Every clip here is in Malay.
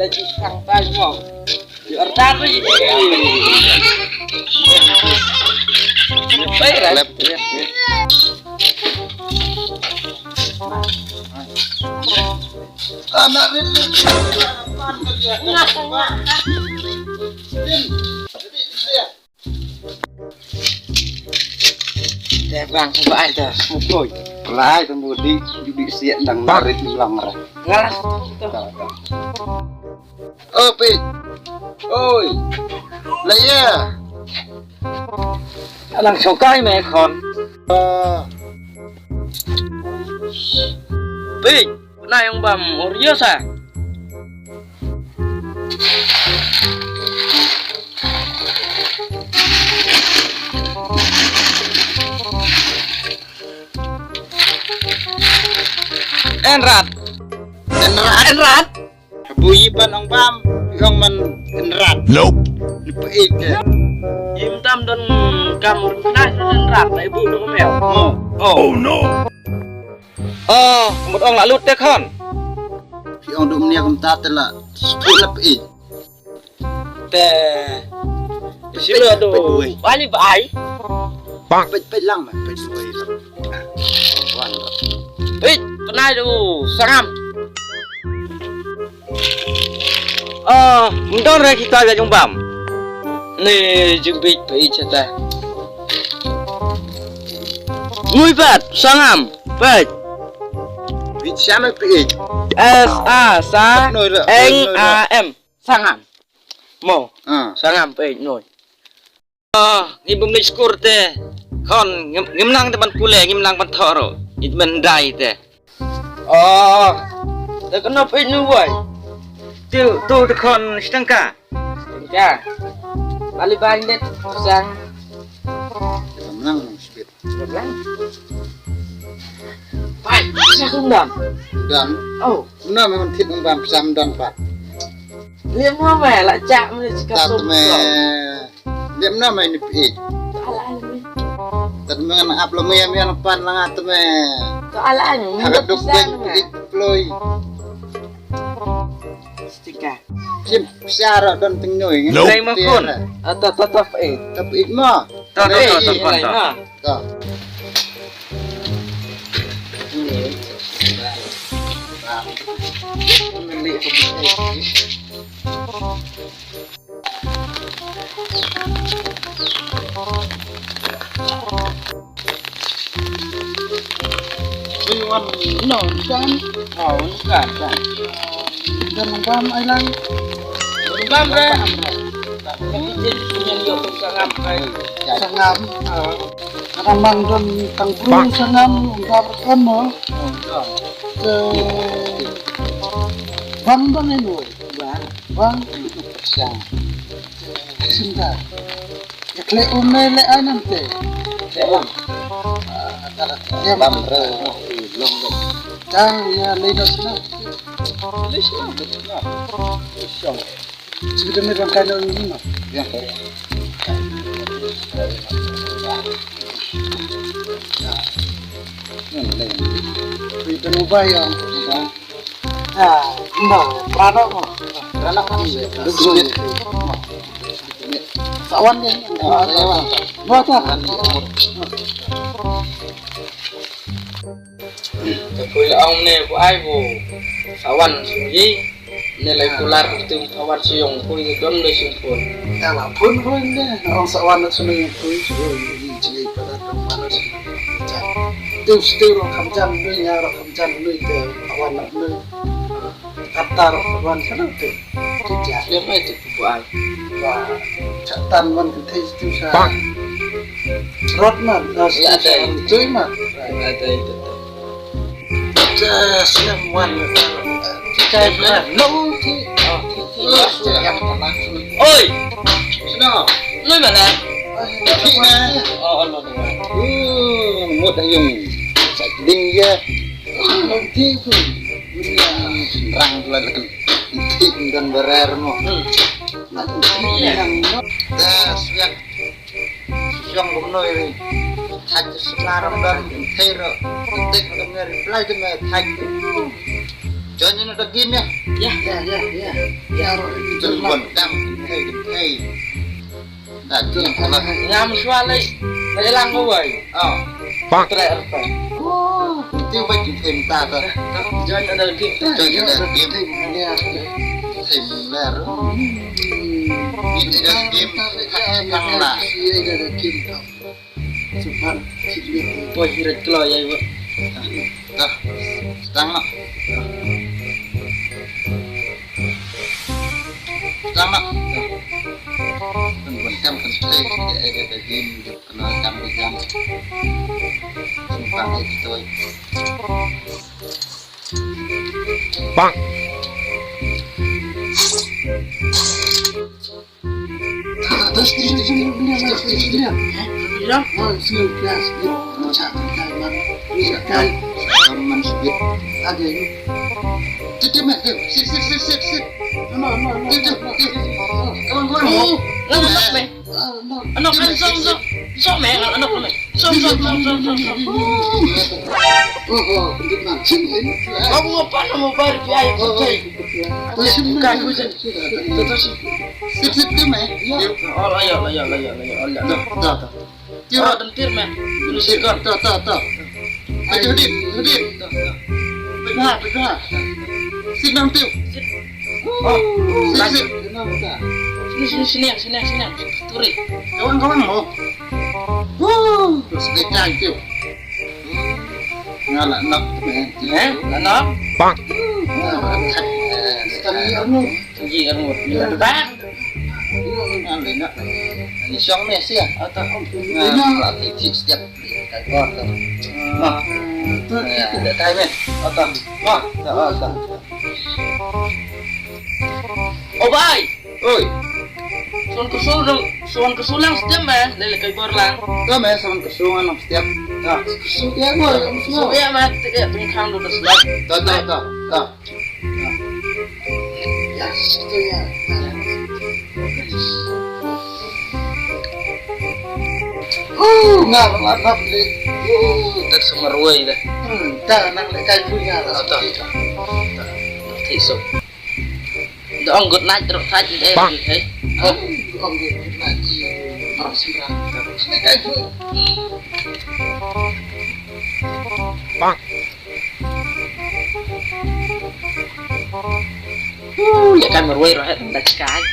lagi kang tay mo. Di artan ri. Baik ras. Anak rin. Bang, coba aja. Mukul. Lai temudi judi siap nang marit lang ra. Ngalas. Oh, Pit. Oi. Lah ya. Alang sokai me kon. Pit, na yung bam orios ah. Enrat. Enrat. Bunyi ban ang bam, yang man enrat. Nope. Dipait ke. Im tam don kamur na enrat na ibu do mel. Oh no. Oh, một ông lạ lút thế con. Khi ông đụng nia cũng ta tên là spui là pait. Tè. Xíu nữa đồ. Bao nhiêu vậy? Pait lang mà, pait đuôi. Wan. Ih, pernah tu sangam. Mungkin orang kita agak jumbam. Ni jumbit pei cata. Ngui bat sangam, bat. Vịt xám mới pait. S A sa N A M sangam. Mo. Sangam pei noi. Ni bum ni skor te. Kon ngimlang teman pule, ngimlang ban thoro. Itu mendai te. Oh, tak kenapa ini boy? Tu dekon setengah. Setengah. Balik balik deh, sang. Ngimlang nang spit. Ngimlang. Baik, saya kundam. Dan. Oh, Nah memang thịt ông bam sam dan pat. liam hoa mẹ lại chạm lên chiếc Ta cặp me. Liam na mai ni pait. Tad mga na upload mo yan pan lang ato me. Kealaan, Agak duk ben pait ploy. Setengah. Sim siara dan tingnoy. Saya makan. Tetap Tapi ikma. Tetap. Iwan no dan Oh, bukan. dan bam ai lang. Bam re. Jadi punya dia sangam. Sangam. Ramang dan tangkru sangam ungkap kan mo. Bang bang ini. Bang sang. Sinta. Ya kle umne le anante. Bam. Ya bam re. Long dong. Tang ya ledos na. Sebetulnya bang kano ini mah. Ya. Itu ubah yang. Mbak, prano mo. Prano kan. Sawan ni. Sawan. Bota. Tapi ông này của ai vô sawan gì nên lại kular itu kawan siung pun itu kanเลยsiung pun. Kalau pun deh, orang sawan itu senang pun jadi pada manusia. Tu orang kamjan ni, orang kamjan ni ke kawan ni. Kata orang sana tu. Tidak. Dia mai itu buat. Wah, catatan man kita itu sah. Rodman, ada itu mah. Ada itu. Semua kita nanti. Oi, Senang. lu mana? Kina. Oh, lu. Mudah yung sakling ya. Nanti tu. Rang bulan nanti dan berer mo. Nanti yang siap siang gumnoy. Haj sekarang dan tero. Tik kami reply tu me haj. Jangan ada game ya. Ya, itu bukan dam, hey. Daging apa? Ngam sualai, lelang kawai. Oh, Terakhir apa? itu baik game ta tuh. Jangan ada game. Jangan ada game. Game ler. Ini ada game kang lah. Iya ada game tuh. Super. Wah, hirat kelo ya ibu. Tuh, setengah. Setengah. Bukan kan penting ada game kenal kami jam. Sumpah itu. Bang. Terus bilang, oh sudah kelas dia satu kalimat, bisa kali kaman sedikit ada ini. Tutup mat, sit. No. Kawan. Anak me. Anak kan som me, anak me. Som. Oh, gimana? Sini. Kamu apa mau bayar biaya kucing? Terus Bukan kucing. Terus. Sit tu meh. Oh, ayo. Dah. Oh, dentir me. Dulu sikar. Tak. Ayo hadir. Benar. Sit nang tu. Oh, Sit. Kenapa tak? sini. Turi. Kawan mau. Terus kita itu. Ngalah nak Anak. Bang. Sekali anu. Tinggi armut. Bang. Nak. Ini siang ni sia. Atau nah, latih setiap kali. Nah, itu tidak kaya men. Atau tak. Oh, bye. Oi, Suan kesulang setiap mah, lele kay borlang. tu meh sama kesungan setiap. Nah, kesungan mo. So ya mah, tiga tungkang dulu selat. Tak. Ya, itu ya. Nggak ni. Tersemeruai dah. Tak nak lekai punya lah. Tisuk. Dong good night terus saja deh. Bang. Om ngaji sembilan. Lekai pun. Bang. Ya kan meruai rohet tak sekali.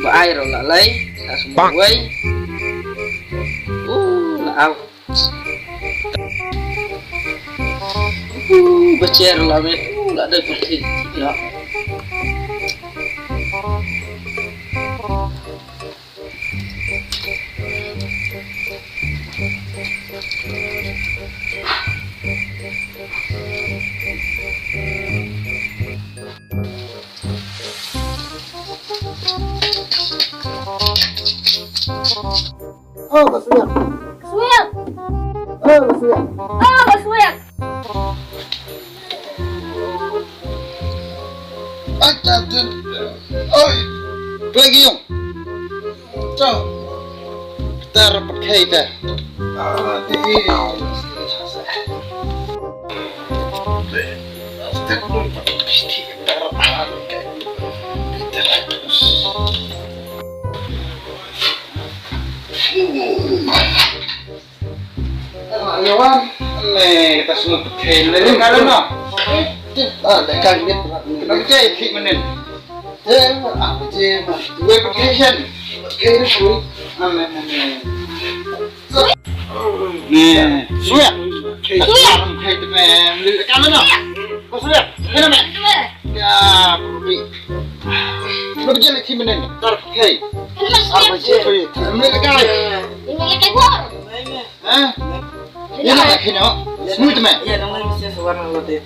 Air lah lay, semua way. Lah. Becer lah met. Lah ada kunci. Ya. Oh, kesuyak. Oi, lagi yung. Ciao. Kita rapat kita. Ayawan, kita semua pakai lele kalau no. Dekat ni. Kenapa cai kik menen? Apa cai mas? Dua application. Pakai ni pun. Nih, suya. Pakai tu lele kalau no. Kau suya? Kenapa? Ya, pergi. Kenapa cai kik menen? Tar pakai. Apa cai? Lele kalau. Hah? Ini nak kini oh, smooth man. Ya, namanya mesti sewarna lote.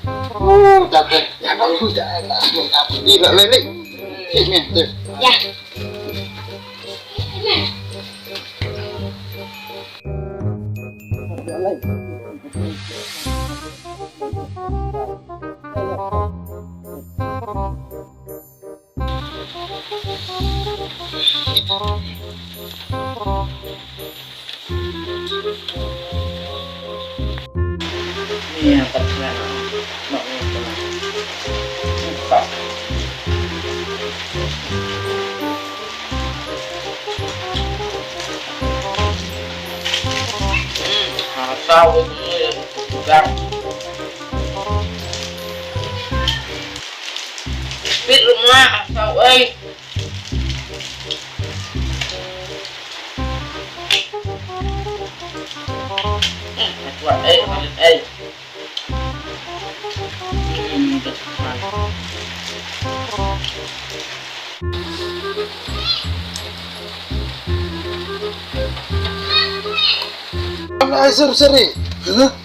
Tak ada. Ya kalau dah nak apa ni tak lele. Kini tu. Ya. sawit ini bukan. Biết rumah sao ấy. Buat balik Ay, sir, sir eh. Huh?